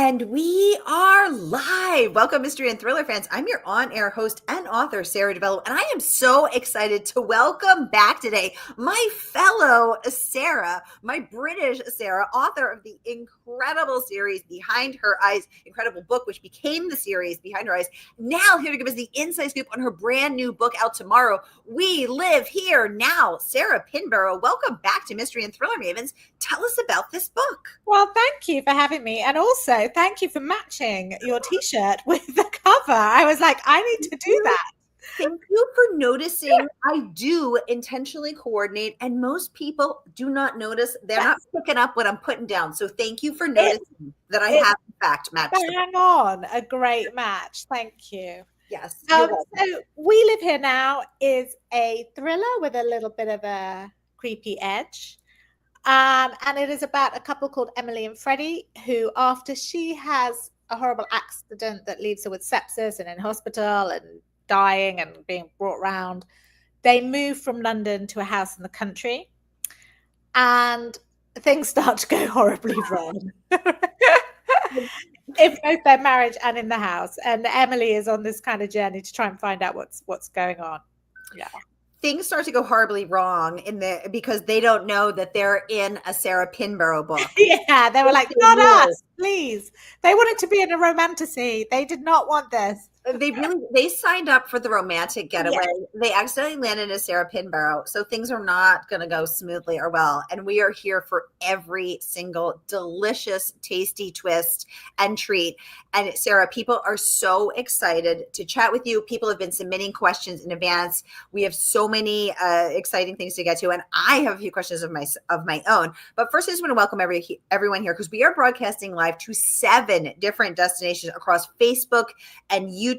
And we are live. Welcome, mystery and thriller fans. I'm your on-air host and author, Sarah DiVello, and I am so excited to welcome back today my fellow Sarah, my British Sarah, author of the incredible series Behind Her Eyes, incredible book, which became the series Behind Her Eyes. Now here to give us the inside scoop on her brand new book out tomorrow, We Live Here Now. Sarah Pinborough, welcome back to Mystery and Thriller Mavens. Tell us about this book. Well, thank you for having me. And also, thank you for matching your t-shirt with the cover. I was like, I need to do that. Thank you for noticing. I do intentionally coordinate, and most people do not notice. They're not picking up what I'm putting down. So thank you for noticing that I have, in fact, matched. Hang on. A great match. Thank you. Yes. So We Live Here Now is a thriller with a little bit of a creepy edge. And it is about a couple called Emily and Freddie, who, after she has a horrible accident that leaves her with sepsis and in hospital and dying and being brought round, they move from London to a house in the country, and things start to go horribly wrong in both their marriage and in the house. And Emily is on this kind of journey to try and find out what's going on. Yeah. Things start to go horribly wrong because they don't know that they're in a Sarah Pinborough book. Yeah, they were like, not us, please. They wanted to be in a romantasy. They did not want this. They signed up for the romantic getaway. Yeah. They accidentally landed in Sarah Pinborough, so things are not going to go smoothly or well. And we are here for every single delicious, tasty twist and treat. And Sarah, people are so excited to chat with you. People have been submitting questions in advance. We have so many exciting things to get to, and I have a few questions of my own. But first, I just want to welcome everyone here because we are broadcasting live to 7 different destinations across Facebook and YouTube.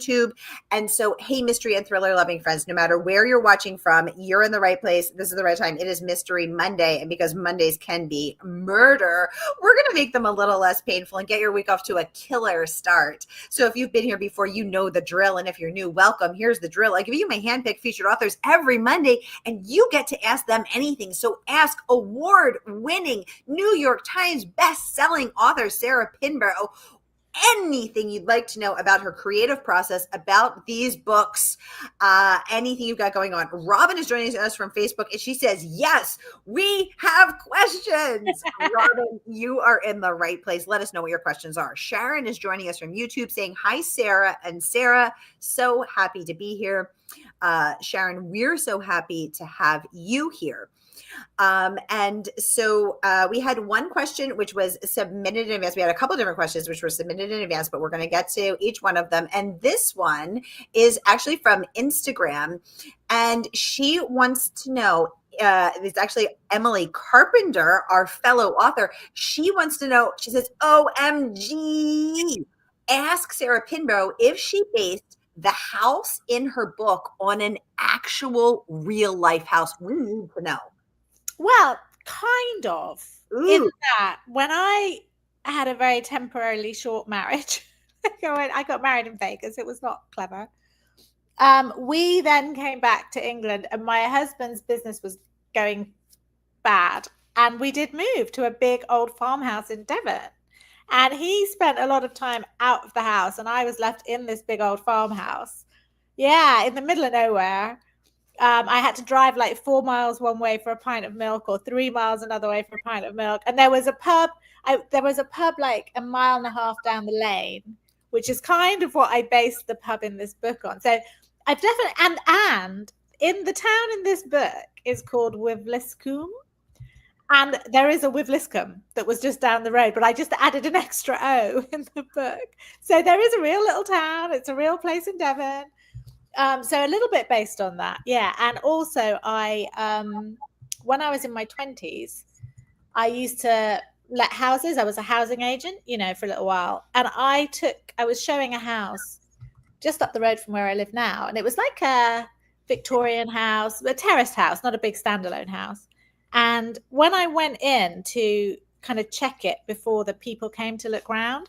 And so, hey, mystery and thriller loving friends, no matter where you're watching from, you're in the right place. This is the right time. It is Mystery Monday. And because Mondays can be murder, we're going to make them a little less painful and get your week off to a killer start. So if you've been here before, you know the drill. And if you're new, welcome. Here's the drill. I give you my handpicked featured authors every Monday, and you get to ask them anything. So ask award-winning New York Times best-selling author Sarah Pinborough anything you'd like to know about her creative process, about these books, anything you've got going on. Robin is joining us from Facebook, and she says, yes, we have questions. Robin, you are in the right place. Let us know what your questions are. Sharon is joining us from YouTube saying, hi, Sarah and Sarah. So happy to be here. Sharon, we're so happy to have you here. And so we had one question which was submitted in advance. We had a couple of different questions which were submitted in advance, but we're going to get to each one of them. And this one is actually from Instagram, and she wants to know, it's actually Emily Carpenter, our fellow author. She wants to know, she says, OMG, ask Sarah Pinborough if she based the house in her book on an actual real life house. We need to know. Well, kind of. Ooh. In that, when I had a very temporarily short marriage, I got married in Vegas. It was not clever. We then came back to England, and my husband's business was going bad. And we did move to a big old farmhouse in Devon. And he spent a lot of time out of the house, and I was left in this big old farmhouse. Yeah, in the middle of nowhere. I had to drive like 4 miles one way for a pint of milk, or 3 miles another way for a pint of milk. And there was a pub. There was a pub like 1.5 miles down the lane, which is kind of what I based the pub in this book on. So I've definitely and in the town in this book is called Wivliscombe, and there is a Wivliscombe that was just down the road, but I just added an extra O in the book. So there is a real little town. It's a real place in Devon. So a little bit based on that. Yeah. And also when I was in my 20s, I used to let houses. I was a housing agent, for a little while. And I was showing a house just up the road from where I live now. And it was like a Victorian house, a terraced house, not a big standalone house. And when I went in to kind of check it before the people came to look around,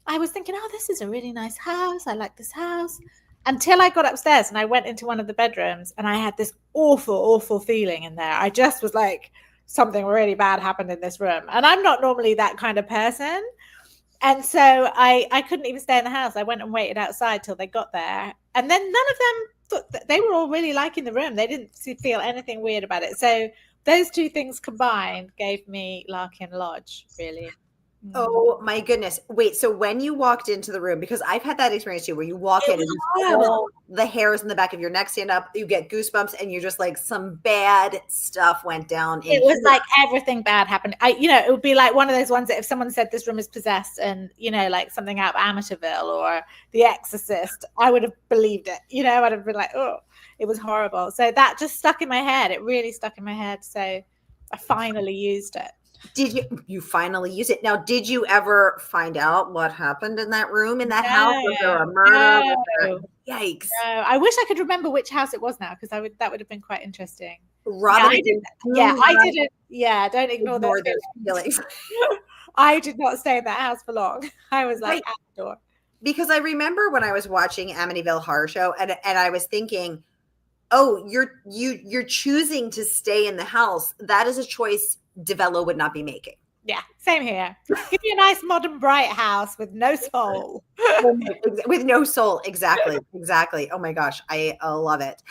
I was thinking, oh, this is a really nice house. I like this house. Until I got upstairs and I went into one of the bedrooms, and I had this awful, awful feeling in there. I just was like, something really bad happened in this room. And I'm not normally that kind of person. And so I couldn't even stay in the house. I went and waited outside till they got there. And then none of them thought that, they were all really liking the room. They didn't feel anything weird about it. So those two things combined gave me Larkin Lodge, really. Oh my goodness. Wait, so when you walked into the room, because I've had that experience too, where you walk in and all the hairs in the back of your neck stand up, you get goosebumps, and you're just like, some bad stuff went down. It was like everything bad happened. It would be like one of those ones that if someone said this room is possessed and, like something out of Amityville or The Exorcist, I would have believed it. I'd have been like, oh, it was horrible. So that just stuck in my head. It really stuck in my head. So I finally used it. Did you finally use it? Now, did you ever find out what happened in that room, in that house? Was there a murder? No. Yikes. No. I wish I could remember which house it was now, because that would have been quite interesting. Robin, I didn't. Yeah, don't ignore those feelings. I did not stay in that house for long. I was like at the door. Because I remember when I was watching Amityville Horror Show, and I was thinking, oh, you're choosing to stay in the house. That is a choice DiVello would not be making. Yeah, same here. Give me a nice modern bright house with no soul. With no soul, exactly. Oh my gosh, I love it.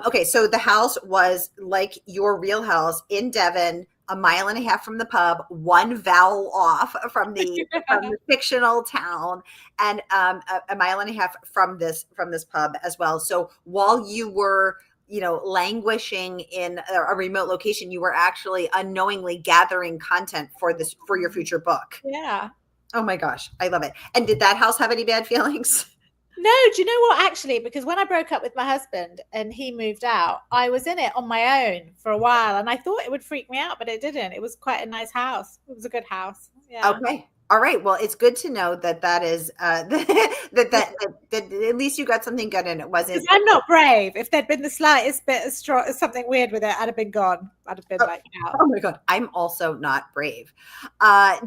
Okay, so the house was like your real house in Devon, 1.5 miles from the pub, one vowel off from the fictional town, and 1.5 miles from this pub as well. So while you were languishing in a remote location, you were actually unknowingly gathering content for your future book. Yeah. Oh my gosh, I love it. And did that house have any bad feelings? No, do you know what, actually? Because when I broke up with my husband and he moved out, I was in it on my own for a while, and I thought it would freak me out, but it didn't. It was quite a nice house. It was a good house. Yeah. Okay. All right. Well, it's good to know that is that at least you got something good, and it wasn't. I'm not brave. If there'd been the slightest bit of something weird with it, I'd have been gone. I'd have been out. Oh my God, I'm also not brave.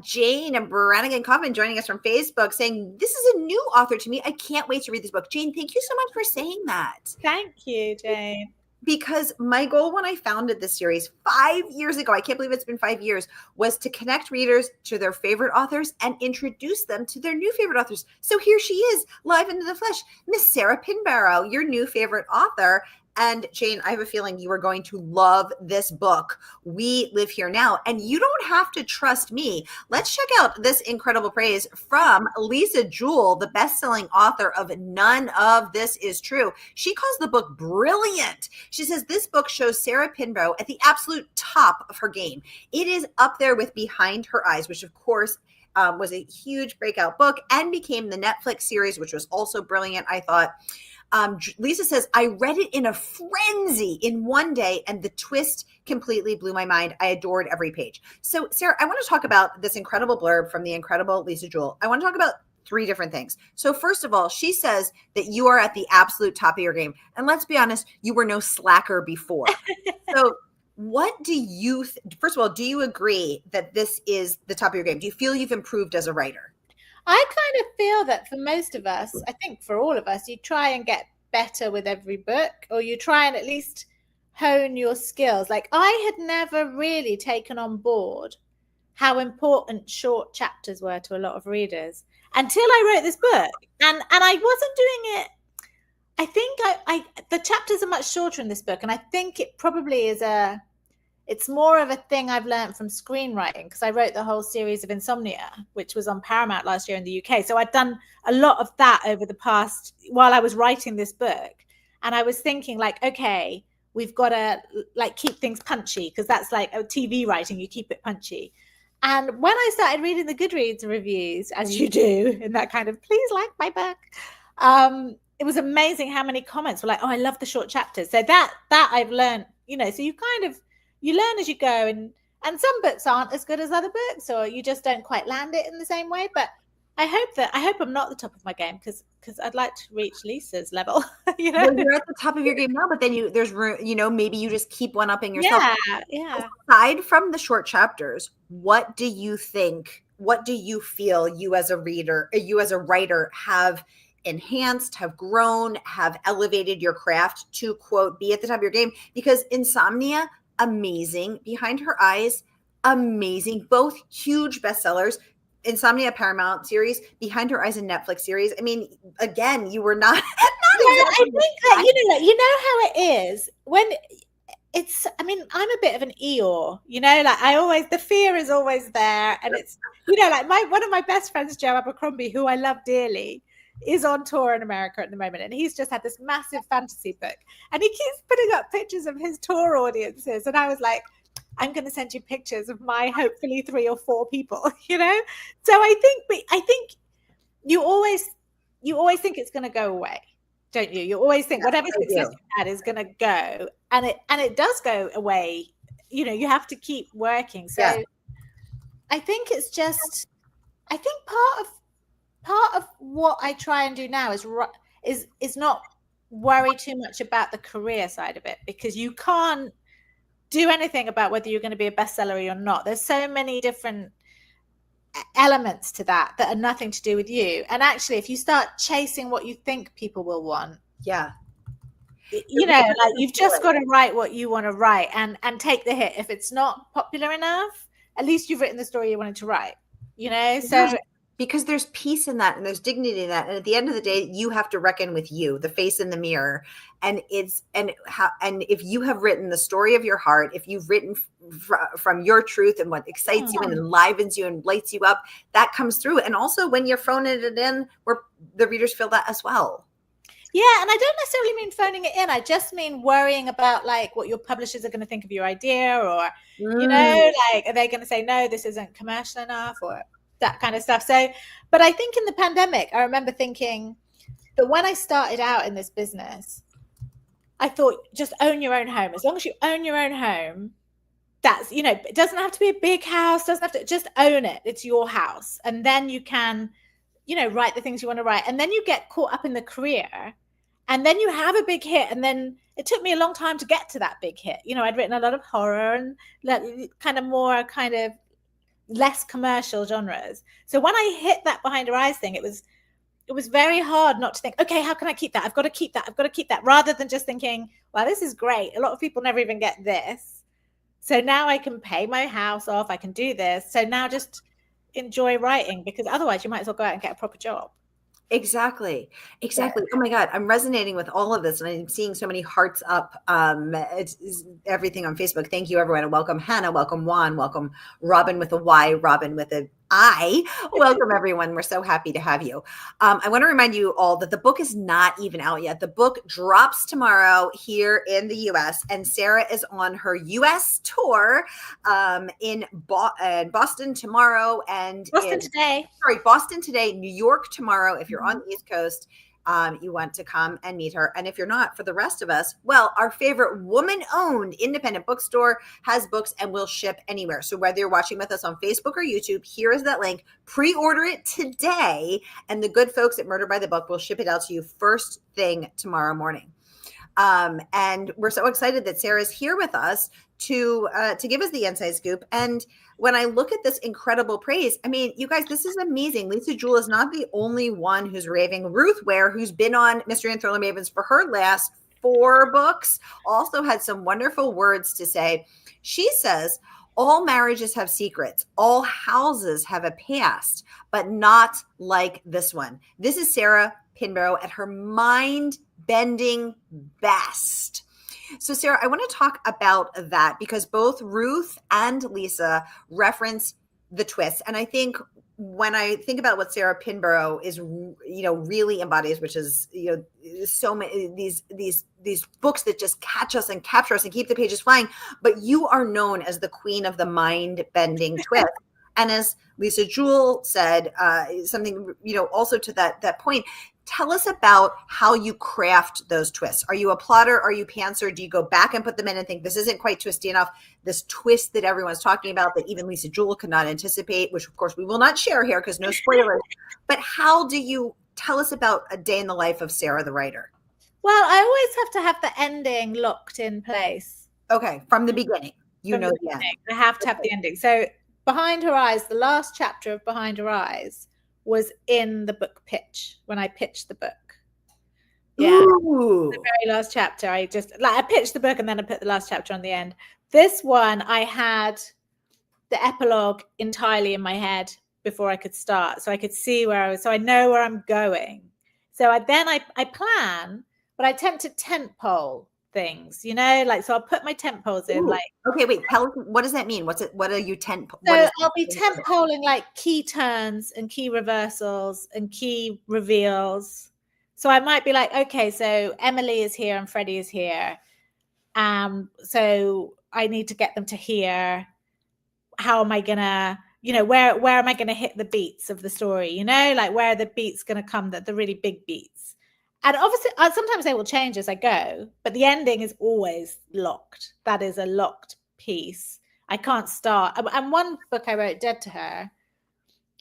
Jane Brannigan Kaufman joining us from Facebook, saying this is a new author to me. I can't wait to read this book. Jane, thank you so much for saying that. Thank you, Jane. Because my goal when I founded this series 5 years ago, I can't believe it's been 5 years, was to connect readers to their favorite authors and introduce them to their new favorite authors. So here she is, live into the flesh, Miss Sarah Pinborough, your new favorite author. And Jane, I have a feeling you are going to love this book, We Live Here Now. And you don't have to trust me. Let's check out this incredible praise from Lisa Jewell, the best-selling author of None of This Is True. She calls the book brilliant. She says this book shows Sarah Pinborough at the absolute top of her game. It is up there with Behind Her Eyes, which of course was a huge breakout book and became the Netflix series, which was also brilliant, I thought. Lisa says, I read it in a frenzy in one day, and the twist completely blew my mind. I adored every page. So, Sarah, I want to talk about this incredible blurb from the incredible Lisa Jewell. I want to talk about 3 different things. So first of all, she says that you are at the absolute top of your game. And let's be honest, you were no slacker before. So what do you, first of all, do you agree that this is the top of your game? Do you feel you've improved as a writer? I kind of feel that for most of us, I think for all of us, you try and get better with every book, or you try and at least hone your skills. Like I had never really taken on board how important short chapters were to a lot of readers until I wrote this book. And I wasn't doing it. I think the chapters are much shorter in this book. And I think it probably is it's more of a thing I've learned from screenwriting, because I wrote the whole series of Insomnia, which was on Paramount last year in the UK. So I'd done a lot of that over the past, while I was writing this book. And I was thinking like, okay, we've got to like keep things punchy, because that's like TV writing, you keep it punchy. And when I started reading the Goodreads reviews, as you do in that kind of, please like my book, it was amazing how many comments were like, oh, I love the short chapters. So that I've learned, so you learn as you go, and some books aren't as good as other books, or you just don't quite land it in the same way. But I hope I'm not the top of my game, because I'd like to reach Lisa's level. Well, you're at the top of your game now, but then there's room, maybe you just keep one-upping yourself. Yeah. Aside from the short chapters, what do you think? What do you feel you as a reader, you as a writer, have enhanced, have grown, have elevated your craft to, quote, be at the top of your game? Because Insomnia, amazing. Behind Her Eyes, amazing. Both huge bestsellers. Insomnia Paramount series, Behind Her Eyes, a Netflix series. I mean, again, you were not. I think that you know how it is when it's. I mean, I'm a bit of an Eeyore, like the fear is always there, and it's like one of my best friends, Joe Abercrombie, who I love dearly, is on tour in America at the moment, and he's just had this massive fantasy book, and he keeps putting up pictures of his tour audiences, and I was like, I'm going to send you pictures of my hopefully 3 or 4 people, So I think you always think it's going to go away, don't you? You always think whatever success you had is going to go, and it does go away. You have to keep working. So I think it's just, I think part of what I try and do now is not worry too much about the career side of it, because you can't do anything about whether you're going to be a bestseller or not. There's so many different elements to that are nothing to do with you. And actually, if you start chasing what you think people will want, like you've just got to write what you want to write and take the hit. If it's not popular enough, at least you've written the story you wanted to write, so because there's peace in that and there's dignity in that, and at the end of the day, you have to reckon with you, the face in the mirror, and if you have written the story of your heart, if you've written from your truth and what excites you and enlivens you and lights you up, that comes through. And also when you're phoning it in, where the readers feel that as well. Yeah, and I don't necessarily mean phoning it in. I just mean worrying about like what your publishers are going to think of your idea, or like, are they going to say, no, this isn't commercial enough, or that kind of stuff. So, but I think in the pandemic, I remember thinking that when I started out in this business, I thought, just own your own home. As long as you own your own home, that's, it doesn't have to be a big house, doesn't have to, just own it. It's your house. And then you can, write the things you want to write. And then you get caught up in the career, and then you have a big hit. And then it took me a long time to get to that big hit. I'd written a lot of horror and kind of less commercial genres. So when I hit that Behind Her Eyes thing, it was very hard not to think, okay, how can I keep that? I've got to keep that, rather than just thinking, well, this is great. A lot of people never even get this. So now I can pay my house off. I can do this. So now just enjoy writing, because otherwise you might as well go out and get a proper job. Exactly. Oh my God, I'm resonating with all of this, and I'm seeing so many hearts up. It's everything on Facebook. Thank you, everyone, and welcome Hannah, welcome Juan, welcome Robin with a Y, Robin with a I. Welcome, everyone. We're so happy to have you. I want to remind you all that the book is not even out yet. The book drops tomorrow here in the US, and Sarah is on her US tour in Boston tomorrow, and Boston today, New York tomorrow. If you're on the East Coast, you want to come and meet her. And if you're not, for the rest of us, well, our favorite woman-owned independent bookstore has books and will ship anywhere. So whether you're watching with us on Facebook or YouTube, here is that link. Pre-order it today, and the good folks at Murder by the Book will ship it out to you first thing tomorrow morning. And we're so excited that Sarah's here with us to give us the inside scoop. And when I look at this incredible praise, I mean, you guys, this is amazing. Lisa Jewell is not the only one who's raving. Ruth Ware, who's been on Mystery and Thriller Mavens for her last 4 books, also had some wonderful words to say. She says, all marriages have secrets. All houses have a past, but not like this one. This is Sarah Pinborough at her mind-bending best. So, Sarah, I want to talk about that, because both Ruth and Lisa reference the twist. And I think when I think about what Sarah Pinborough is, really embodies, which is, so many these books that just catch us and capture us and keep the pages flying. But you are known as the queen of the mind-bending twist. And as Lisa Jewell said, something, also to that point, tell us about how you craft those twists. Are you a plotter? Are you pantser? Do you go back and put them in and think, this isn't quite twisty enough? This twist that everyone's talking about that even Lisa Jewell could not anticipate, which of course we will not share here because no spoilers. But how do you tell us about a day in the life of Sarah, the writer? Well, I always have to have the ending locked in place. Okay, from the beginning. The end. I have to have the ending. So Behind Her Eyes, the last chapter of Behind Her Eyes was in the book pitch, when I pitched the book. Yeah. Ooh. The very last chapter. I pitched the book and then I put the last chapter on the end. This one, I had the epilogue entirely in my head before I could start. So I could see where I was. So I know where I'm going. So I plan, but I tend to tent pole things, you know, like, so I'll put my tent poles in. Like, okay, wait, tell us, what does that mean? What are you so I'll be tent poling like key turns and key reversals and key reveals. So I might be like, okay, so Emily is here and Freddie is here. So I need to get them to here. How am I gonna, you know, where am I gonna hit the beats of the story? You know, like, where are the beats gonna come, the really big beats? And obviously, sometimes they will change as I go, but the ending is always locked. That is a locked piece. I can't start. And one book I wrote, Dead to Her,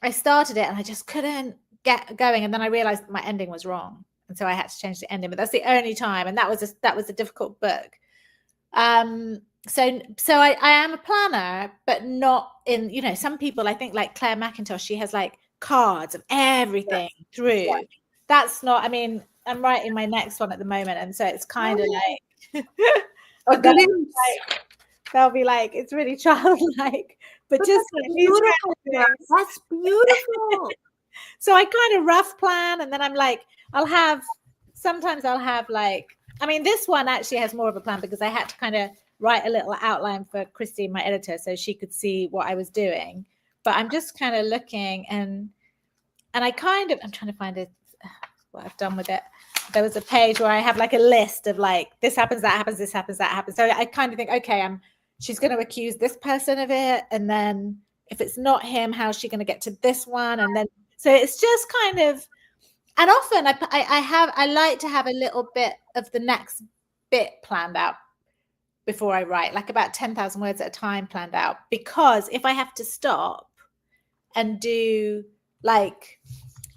I started it and I just couldn't get going. And then I realized my ending was wrong. And so I had to change the ending, but that's the only time. And that was a difficult book. So I am a planner, but not in, you know, some people, I think like Claire McIntosh, she has like cards of everything through. Yeah. That's not, I mean, I'm writing my next one at the moment. And so it's kind of like, they'll be like, it's really childlike, but just that's beautiful. That's beautiful. So I kind of rough plan, and then I'm like, sometimes I'll have like, I mean, this one actually has more of a plan because I had to kind of write a little outline for Christine, my editor, so she could see what I was doing. But I'm just kind of looking, and I'm trying to find it, what I've done with it. There was a page where I have like a list of like, this happens, that happens, this happens, that happens. So I kind of think, okay, she's going to accuse this person of it. And then if it's not him, how's she going to get to this one? And then, so it's just kind of, and often I like to have a little bit of the next bit planned out before I write, like about 10,000 words at a time planned out, because if I have to stop and do, like,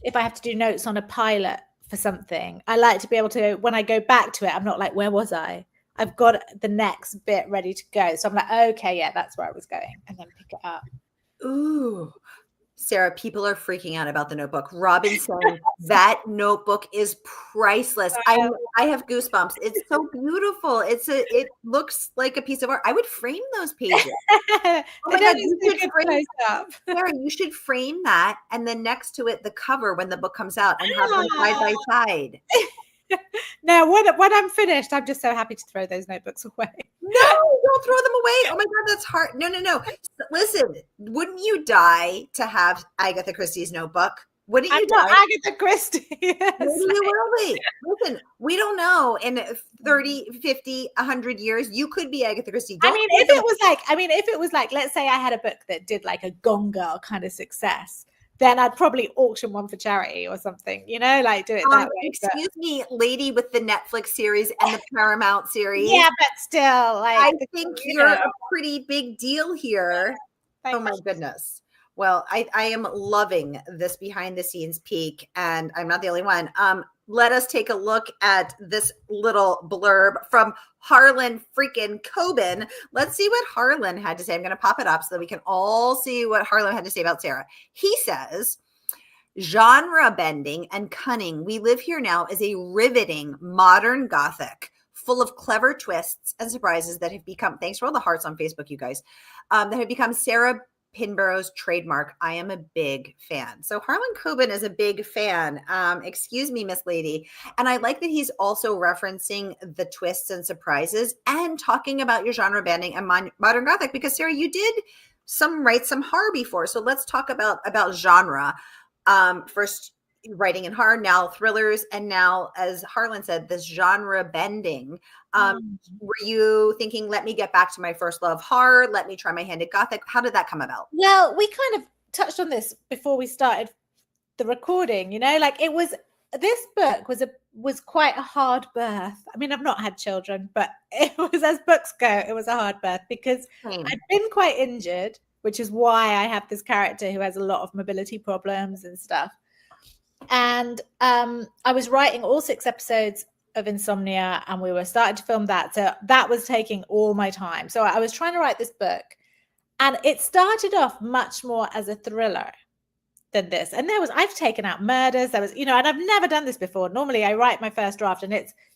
if I have to do notes on a pilot for something, I like to be able to, when I go back to it, I'm not like, where was I? I've got the next bit ready to go. So I'm like, okay, yeah, that's where I was going, and then pick it up. Ooh, Sarah, people are freaking out about the Notebook. Robin's saying that Notebook is priceless. I have goosebumps. It's so beautiful. It looks like a piece of art. I would frame those pages. Oh my God, Sarah, you should frame that, and then next to it, the cover when the book comes out, and have them side by side. No, when I'm finished, I'm just so happy to throw those notebooks away. No, don't throw them away. Oh my God, that's hard. No. Listen, wouldn't you die to have Agatha Christie's Notebook? Wouldn't you die? Agatha Christie. Yes. Maybe you will be. Listen, we don't know. In 30, 50, 100 years, you could be Agatha Christie. I mean, if it was like, let's say I had a book that did like a Gone Girl kind of success, then I'd probably auction one for charity or something, you know, like do it that way. Excuse me, lady with the Netflix series and the Paramount series. Yeah, but still, like, I think you're a pretty big deal here. Oh my goodness. Well, I am loving this behind the scenes peek, and I'm not the only one. Let us take a look at this little blurb from Harlan freaking Coben. Let's see what Harlan had to say. I'm going to pop it up so that we can all see what Harlan had to say about Sarah. He says, genre bending and cunning. We live here now is a riveting modern Gothic full of clever twists and surprises that have become, thanks for all the hearts on Facebook, you guys, that have become Sarah Pinborough's trademark. I am a big fan. So Harlan Coben is a big fan. Excuse me, Miss Lady. And I like that he's also referencing the twists and surprises and talking about your genre bending and modern Gothic, because Sarah, you did write some horror before. So let's talk about genre. First writing in horror, now thrillers, and now, as Harlan said, this genre bending. Were you thinking, let me get back to my first love, horror, let me try my hand at Gothic? How did that come about? Well, we kind of touched on this before we started the recording, you know, like this book was quite a hard birth. I mean, I've not had children, but it was, as books go, it was a hard birth because I've been quite injured, which is why I have this character who has a lot of mobility problems and stuff. And I was writing all 6 episodes of Insomnia, and we were starting to film that. So that was taking all my time. So I was trying to write this book, and it started off much more as a thriller than this. And I've taken out murders. There was, you know, and I've never done this before. Normally I write my first draft and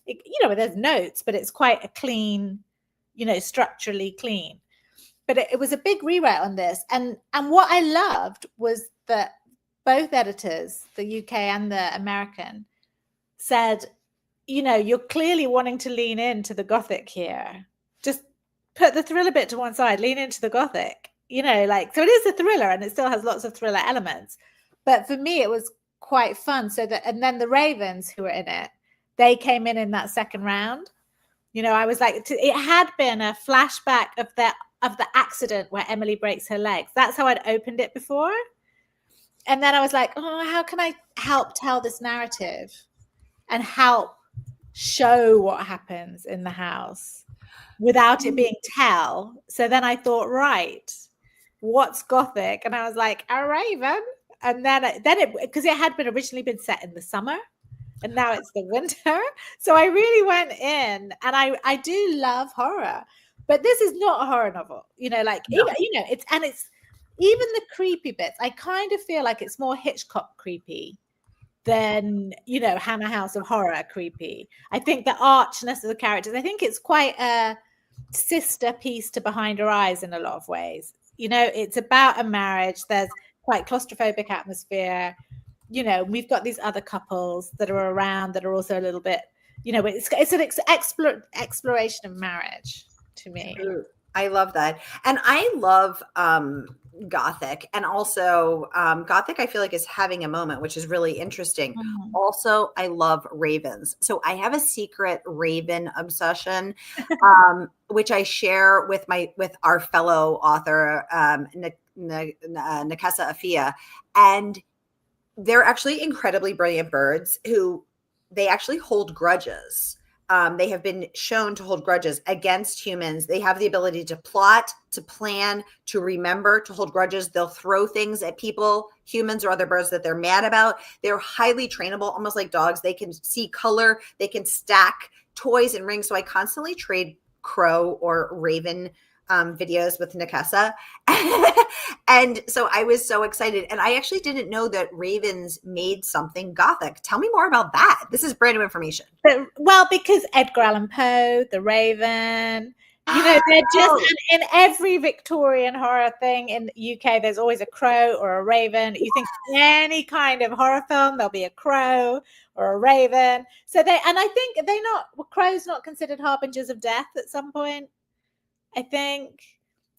you know, there's notes, but it's quite a clean, you know, structurally clean. but it was a big rewrite on this. And what I loved was that both editors, the UK and the American, said, you know, you're clearly wanting to lean into the Gothic here. Just put the thriller bit to one side, lean into the Gothic, you know, like, so it is a thriller and it still has lots of thriller elements. But for me, it was quite fun. So that, and then the Ravens who were in it, they came in that second round. You know, I was like, it had been a flashback of the accident where Emily breaks her legs. That's how I'd opened it before. And then I was like, oh, how can I help tell this narrative and help show what happens in the house without it being tell? So then I thought, right, what's Gothic? And I was like, a raven. And then it, because it had been originally been set in the summer and now it's the winter. So I really went in, and I do love horror, but this is not a horror novel, you know, like, no. Even, you know, it's even the creepy bits, I kind of feel like it's more Hitchcock creepy than, you know, Hammer House of Horror creepy. I think the archness of the characters, I think it's quite a sister piece to Behind Her Eyes in a lot of ways. You know, it's about a marriage. There's quite claustrophobic atmosphere. You know, we've got these other couples that are around that are also a little bit, you know, it's an exploration of marriage to me. I love that. And I love Gothic. And also Gothic, I feel like, is having a moment, which is really interesting. Mm-hmm. Also, I love ravens. So I have a secret raven obsession, which I share with our fellow author, Nekesa Afia. And they're actually incredibly brilliant birds who they actually hold grudges. They have been shown to hold grudges against humans. They have the ability to plot, to plan, to remember, to hold grudges. They'll throw things at people, humans or other birds that they're mad about. They're highly trainable, almost like dogs. They can see color. They can stack toys and rings. So I constantly trade crow or raven videos with Nekesa. And so I was so excited. And I actually didn't know that ravens made something Gothic. Tell me more about that. This is brand new information. Well, because Edgar Allan Poe, the Raven, you know, they're just in every Victorian horror thing in the UK, there's always a crow or a raven. You think any kind of horror film, there'll be a crow or a raven. So and I think crows not considered harbingers of death at some point. I think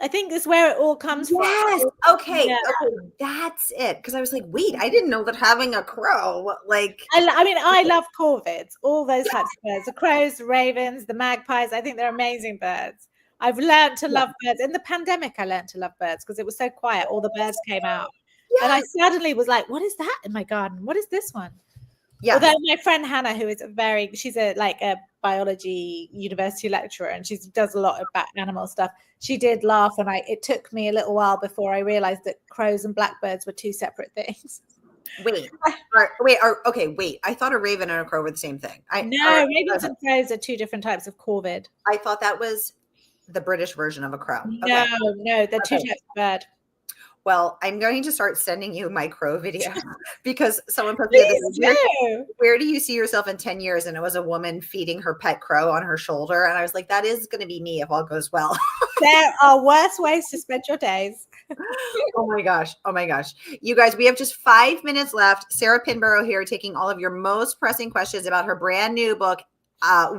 it's where it all comes from. Yes. Okay. Yeah. Okay. That's it. Because I was like, wait, I didn't know that having a crow, like. I mean, I love corvids, all those types of birds, the crows, the ravens, the magpies. I think they're amazing birds. I've learned to love birds. In the pandemic, I learned to love birds because it was so quiet. All the birds came out. Yes. And I suddenly was like, what is that in my garden? What is this one? Yeah. Although my friend Hannah, who is she's a biology university lecturer, and she does a lot about animal stuff. She did laugh, and it took me a little while before I realized that crows and blackbirds were two separate things. Wait. I thought a raven and a crow were the same thing. Ravens and crows are two different types of corvid. I thought that was the British version of a crow. Okay. No, they're two types of bird. Well, I'm going to start sending you my crow video because someone put the where do you see yourself in 10 years? And it was a woman feeding her pet crow on her shoulder. And I was like, that is going to be me if all goes well. There are worse ways to spend your days. Oh my gosh. You guys, we have just 5 minutes left. Sarah Pinborough here taking all of your most pressing questions about her brand new book,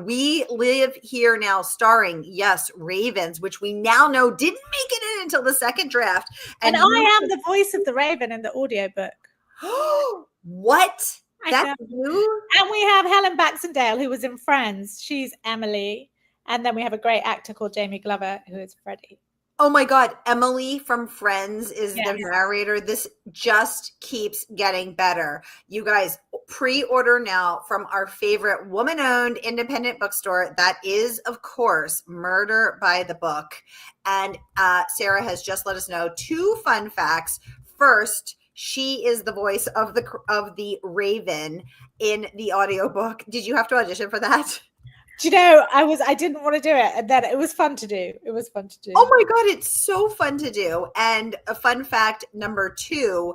We Live Here Now, starring, yes, ravens, which we now know didn't make it in until the second draft. And I am the voice of the raven in the audiobook. What? That's you? And we have Helen Baxendale, who was in Friends. She's Emily. And then we have a great actor called Jamie Glover, who is Freddie. Oh my God. Emily from Friends is the narrator. This just keeps getting better. You guys, pre-order now from our favorite woman-owned independent bookstore. That is, of course, Murder by the Book. And Sarah has just let us know 2 fun facts. First, she is the voice of the Raven in the audiobook. Did you have to audition for that? Do you know, I didn't want to do it, and then it was fun to do. Oh my God, it's so fun to do. And a fun fact number 2,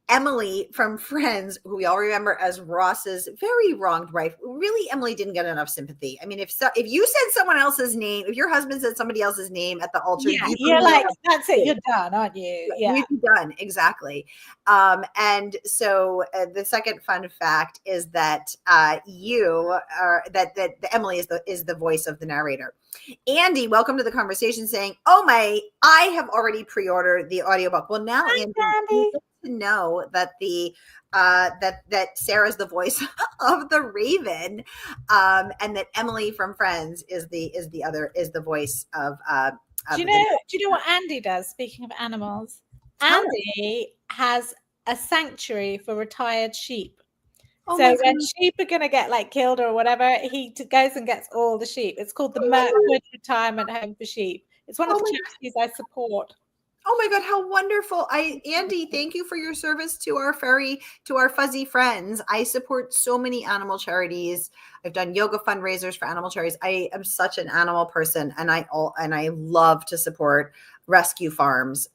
Emily from Friends, who we all remember as Ross's very wronged wife. Really, Emily didn't get enough sympathy. I mean, if you said someone else's name, if your husband said somebody else's name at the altar, you're like, that's it, you're done, aren't you? Yeah, you'd be done. Exactly. And so the second fun fact is that that Emily is the voice of the narrator. Andy, welcome to the conversation, saying, "Oh my, I have already pre-ordered the audiobook." Well, now Andy, you get to know that that Sarah's the voice of the Raven, and that Emily from Friends is the voice of. Do you know what Andy does? Speaking of animals, Andy has a sanctuary for retired sheep. So when sheep are going to get like killed or whatever, he goes and gets all the sheep. It's called the Mirkwood Retirement Home for Sheep. It's one of the charities I support. Oh my God, how wonderful. Andy, thank you for your service to our fuzzy friends. I support so many animal charities. I've done yoga fundraisers for animal charities. I am such an animal person, and I love to support rescue farms.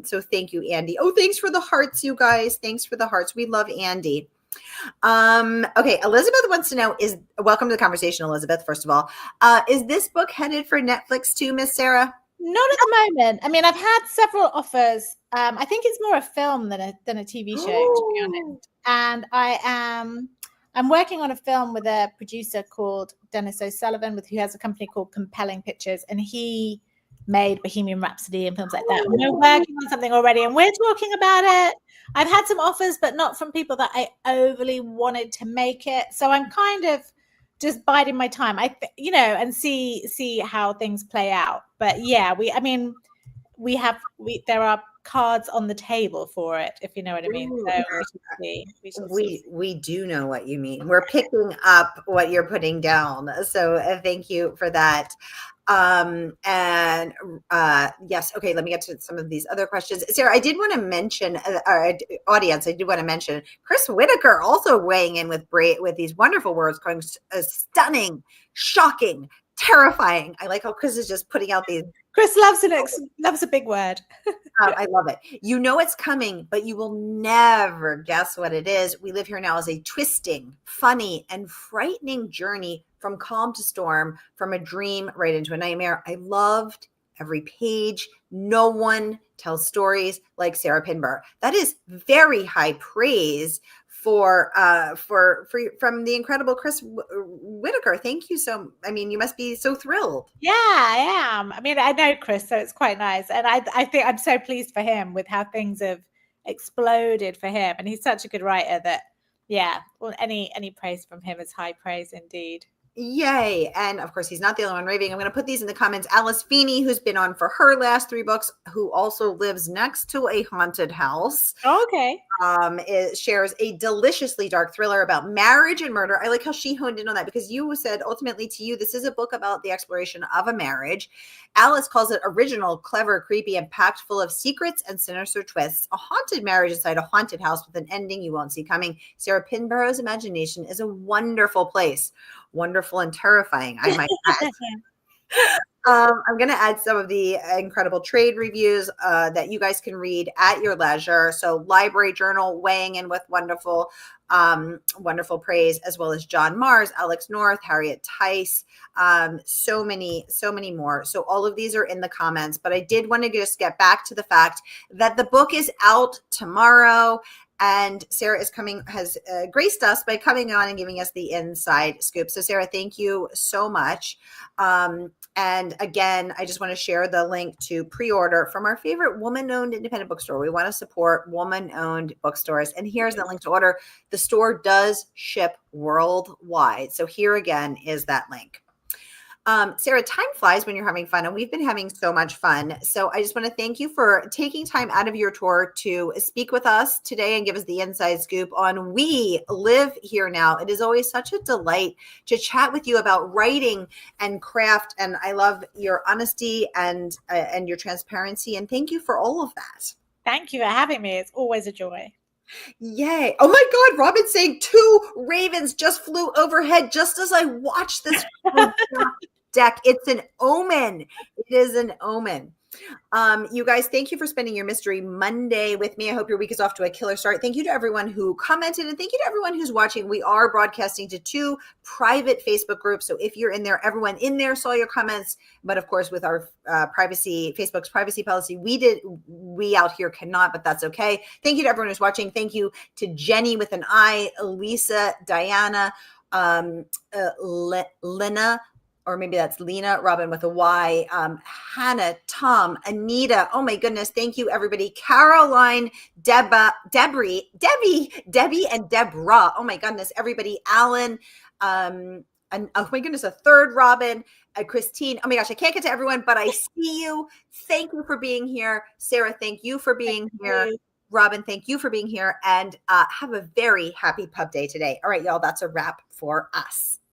So thank you, Andy. Oh, thanks for the hearts, you guys. Thanks for the hearts. We love Andy. Okay, Elizabeth wants to know, welcome to the conversation, Elizabeth, first of all. Is this book headed for Netflix too, Miss Sarah? Not at the moment. I mean, I've had several offers. I think it's more a film than a TV show, to be honest. And I'm working on a film with a producer called Dennis O'Sullivan, who has a company called Compelling Pictures, and he made Bohemian Rhapsody and films like that. And we're working on something already, and we're talking about it. I've had some offers, but not from people that I overly wanted to make it. So I'm kind of just biding my time, and see how things play out. But yeah, there are cards on the table for it, if you know what I mean. So we do know what you mean. We're picking up what you're putting down. So thank you for that. Yes. Okay. Let me get to some of these other questions. Sarah, I did want to mention our audience. I do want to mention Chris Whitaker also weighing in with these wonderful words, calling stunning, shocking, terrifying. I like how Chris is just putting out these. Chris loves a big word. I love it. You know it's coming, but you will never guess what it is. We live here now as a twisting, funny, and frightening journey from calm to storm, from a dream right into a nightmare. I loved every page. No one tells stories like Sarah Pinborough. That is very high praise from the incredible Chris Whitaker. Thank you you must be so thrilled. Yeah, I am. I mean, I know Chris, so it's quite nice. And I think I'm so pleased for him with how things have exploded for him. And he's such a good writer that, any praise from him is high praise indeed. Yay. And of course, he's not the only one raving. I'm going to put these in the comments. Alice Feeney, who's been on for her last 3 books, who also lives next to a haunted house. Okay. Shares a deliciously dark thriller about marriage and murder. I like how she honed in on that, because you said ultimately to you, this is a book about the exploration of a marriage. Alice calls it original, clever, creepy, and packed full of secrets and sinister twists. A haunted marriage inside a haunted house with an ending you won't see coming. Sarah Pinborough's imagination is a wonderful place. Wonderful and terrifying, I might add. I'm going to add some of the incredible trade reviews that you guys can read at your leisure. So Library Journal weighing in with wonderful praise, as well as John Mars, Alex North, Harriet Tice, so many more. So all of these are in the comments, but I did want to just get back to the fact that the book is out tomorrow. And Sarah has graced us by coming on and giving us the inside scoop. So Sarah, thank you so much. And again, I just want to share the link to pre-order from our favorite woman-owned independent bookstore. We want to support woman-owned bookstores. And here's the link to order. The store does ship worldwide. So here again is that link. Sarah, time flies when you're having fun, and we've been having so much fun. So I just want to thank you for taking time out of your tour to speak with us today and give us the inside scoop on We Live Here Now. It is always such a delight to chat with you about writing and craft, and I love your honesty and your transparency, and thank you for all of that. Thank you for having me. It's always a joy. Yay. Oh my God, Robin's saying 2 ravens just flew overhead just as I watched this deck. It's an omen. It is an omen. You guys, thank you for spending your Mystery Monday with me. I hope your week is off to a killer start. Thank you to everyone who commented, and thank you to everyone who's watching. We are broadcasting to 2 private Facebook groups. So if you're in there, everyone in there saw your comments. But of course, with our Facebook's privacy policy, we out here cannot, but that's okay. Thank you to everyone who's watching. Thank you to Jenny with an I, Lisa, Diana, Lena, or maybe that's Lena, Robin with a Y, Hannah, Tom, Anita. Oh my goodness. Thank you, everybody. Caroline, Debbie, and Deborah. Oh my goodness, everybody. Alan, and oh my goodness, a third Robin, Christine. Oh my gosh, I can't get to everyone, but I see you. Thank you for being here. Sarah, thank you for being here. Robin, thank you for being here. And have a very happy pub day today. All right, y'all, that's a wrap for us.